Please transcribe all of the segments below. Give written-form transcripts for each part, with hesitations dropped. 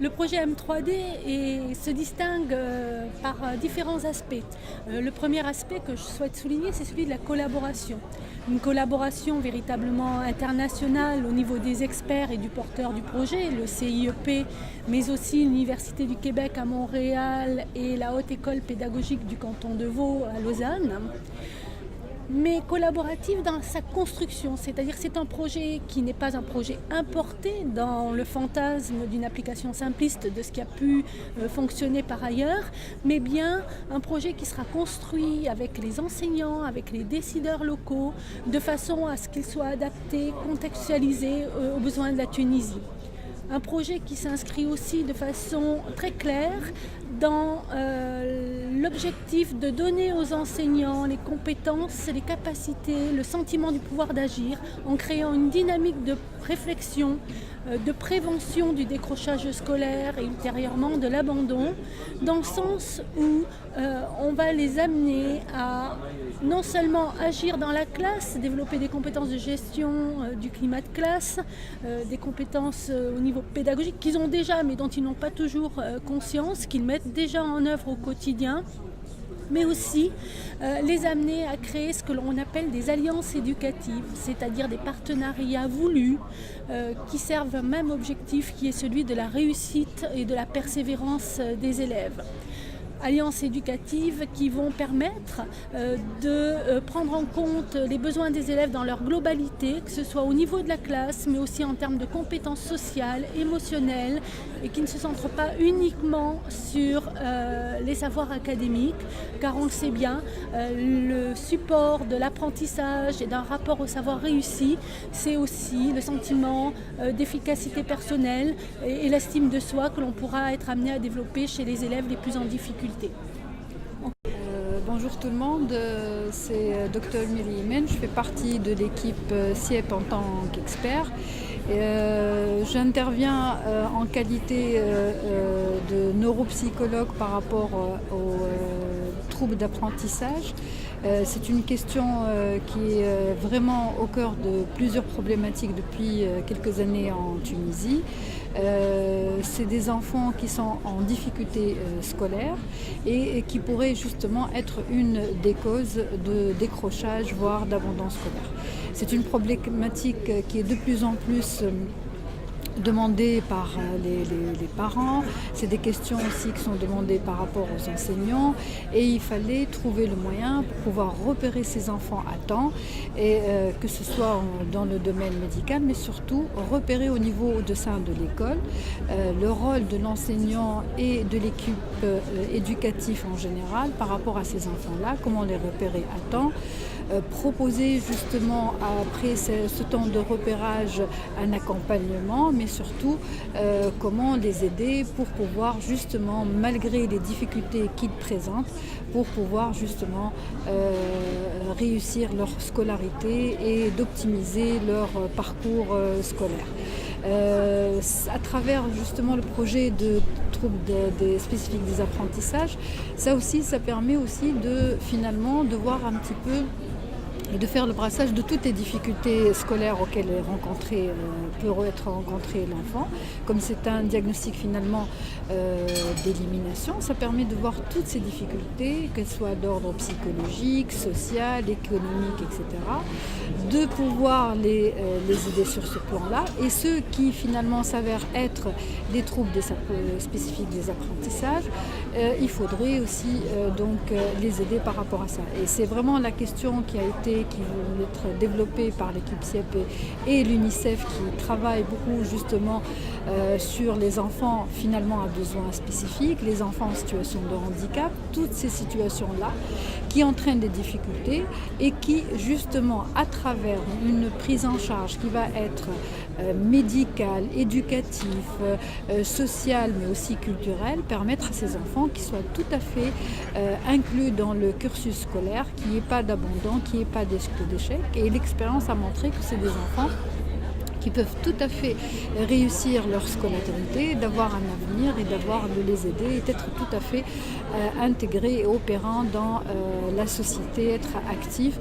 Le projet M3D se distingue par différents aspects. Le premier aspect que je souhaite souligner, c'est celui de la collaboration. Une collaboration véritablement internationale au niveau des experts et du porteur du projet, le CIEP, mais aussi l'Université du Québec à Montréal et la Haute École pédagogique du canton de Vaud à Lausanne, mais collaborative dans sa construction, c'est-à-dire que c'est un projet qui n'est pas un projet importé dans le fantasme d'une application simpliste de ce qui a pu fonctionner par ailleurs, mais bien un projet qui sera construit avec les enseignants, avec les décideurs locaux, de façon à ce qu'il soit adapté, contextualisé aux besoins de la Tunisie. Un projet qui s'inscrit aussi de façon très claire dans l'objectif de donner aux enseignants les compétences, les capacités, le sentiment du pouvoir d'agir en créant une dynamique de réflexion, de prévention du décrochage scolaire et ultérieurement de l'abandon, dans le sens où on va les amener à non seulement agir dans la classe, développer des compétences de gestion du climat de classe, des compétences au niveau pédagogique qu'ils ont déjà mais dont ils n'ont pas toujours conscience, qu'ils mettent déjà en œuvre au quotidien, mais aussi les amener à créer ce que l'on appelle des alliances éducatives, c'est-à-dire des partenariats voulus qui servent un même objectif qui est celui de la réussite et de la persévérance des élèves. Alliances éducatives qui vont permettre de prendre en compte les besoins des élèves dans leur globalité, que ce soit au niveau de la classe, mais aussi en termes de compétences sociales, émotionnelles, et qui ne se centrent pas uniquement sur les savoirs académiques, car on le sait bien, le support de l'apprentissage et d'un rapport au savoir réussi, c'est aussi le sentiment d'efficacité personnelle et l'estime de soi que l'on pourra être amené à développer chez les élèves les plus en difficulté. Bonjour tout le monde, c'est Dr Miri Imen, je fais partie de l'équipe CIEP en tant qu'expert. J'interviens en qualité de neuropsychologue par rapport aux troubles d'apprentissage. C'est une question qui est vraiment au cœur de plusieurs problématiques depuis quelques années en Tunisie. C'est des enfants qui sont en difficulté scolaire et qui pourraient justement être une des causes de décrochage, voire d'abandon scolaire. C'est une problématique qui est de plus en plus demandées par les parents, c'est des questions aussi qui sont demandées par rapport aux enseignants et il fallait trouver le moyen pour pouvoir repérer ces enfants à temps et que ce soit dans le domaine médical mais surtout repérer au niveau au sein de l'école le rôle de l'enseignant et de l'équipe éducative en général par rapport à ces enfants-là, comment les repérer à temps. Proposer justement après ce temps de repérage un accompagnement, mais surtout comment les aider pour pouvoir justement, malgré les difficultés qu'ils présentent, pour pouvoir justement réussir leur scolarité et d'optimiser leur parcours scolaire. À travers justement le projet de troubles spécifiques des apprentissages, ça aussi, ça permet aussi de finalement de voir un petit peu et de faire le brassage de toutes les difficultés scolaires auxquelles peut être rencontré l'enfant. Comme c'est un diagnostic finalement d'élimination, ça permet de voir toutes ces difficultés, qu'elles soient d'ordre psychologique, social, économique, etc., de pouvoir les aider sur ce plan-là. Et ceux qui finalement s'avèrent être des troubles spécifiques des apprentissages, il faudrait aussi les aider par rapport à ça. Et c'est vraiment la question qui va être développée par l'équipe CIEP et l'UNICEF qui travaille beaucoup justement sur les enfants finalement à besoins spécifiques, les enfants en situation de handicap, toutes ces situations-là qui entraînent des difficultés et qui justement à travers une prise en charge qui va être médicale, éducative, sociale mais aussi culturelle, permettre à ces enfants qui soient tout à fait inclus dans le cursus scolaire, qu'il n'y ait pas d'abandon, qu'il n'y ait pas d'échec. Et l'expérience a montré que c'est des enfants qui peuvent tout à fait réussir leur scolarité, d'avoir un avenir et de les aider et d'être tout à fait intégrés et opérants dans la société, être actifs.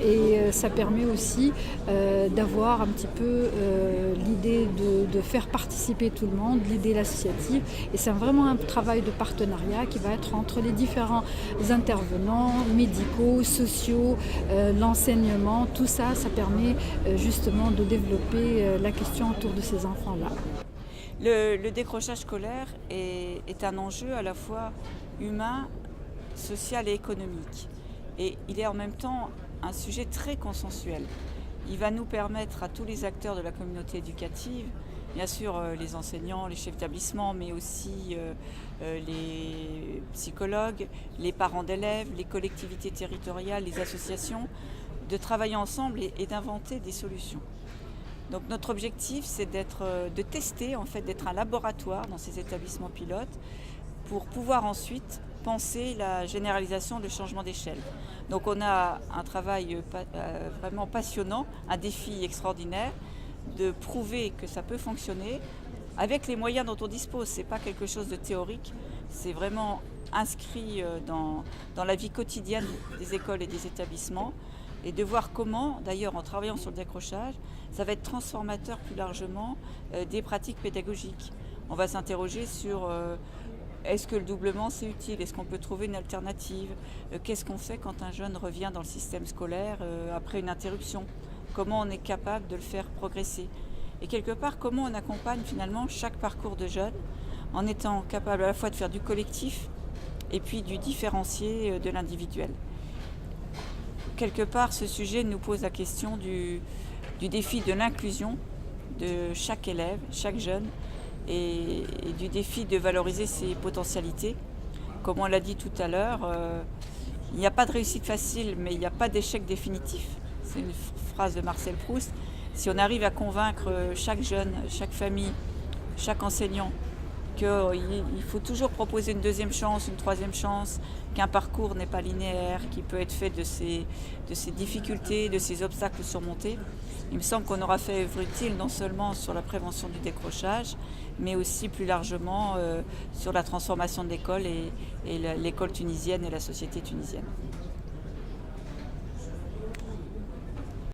Et ça permet aussi d'avoir un petit peu l'idée de faire participer tout le monde, l'idée associative. Et c'est vraiment un travail de partenariat qui va être entre les différents intervenants médicaux, sociaux, l'enseignement, tout ça, ça permet justement de développer la question autour de ces enfants-là. Le décrochage scolaire est un enjeu à la fois humain, social et économique. Et il est en même temps un sujet très consensuel. Il va nous permettre à tous les acteurs de la communauté éducative, bien sûr les enseignants, les chefs d'établissement, mais aussi les psychologues, les parents d'élèves, les collectivités territoriales, les associations, de travailler ensemble et d'inventer des solutions. Donc notre objectif, c'est de tester, en fait, d'être un laboratoire dans ces établissements pilotes pour pouvoir ensuite penser la généralisation de changement d'échelle. Donc on a un travail vraiment passionnant, un défi extraordinaire de prouver que ça peut fonctionner avec les moyens dont on dispose. Ce n'est pas quelque chose de théorique, c'est vraiment inscrit dans la vie quotidienne des écoles et des établissements. Et de voir comment, d'ailleurs en travaillant sur le décrochage, ça va être transformateur plus largement des pratiques pédagogiques. On va s'interroger sur est-ce que le doublement c'est utile, est-ce qu'on peut trouver une alternative, qu'est-ce qu'on fait quand un jeune revient dans le système scolaire après une interruption, comment on est capable de le faire progresser. Et quelque part, comment on accompagne finalement chaque parcours de jeune en étant capable à la fois de faire du collectif et puis du différencié de l'individuel. Quelque part, ce sujet nous pose la question du défi de l'inclusion de chaque élève, chaque jeune, et du défi de valoriser ses potentialités. Comme on l'a dit tout à l'heure, il n'y a pas de réussite facile, mais il n'y a pas d'échec définitif. C'est une phrase de Marcel Proust. Si on arrive à convaincre chaque jeune, chaque famille, chaque enseignant qu'il faut toujours proposer une deuxième chance, une troisième chance, qu'un parcours n'est pas linéaire, qui peut être fait de ces difficultés, de ces obstacles surmontés. Il me semble qu'on aura fait œuvre utile non seulement sur la prévention du décrochage, mais aussi plus largement sur la transformation de l'école et l'école tunisienne et la société tunisienne.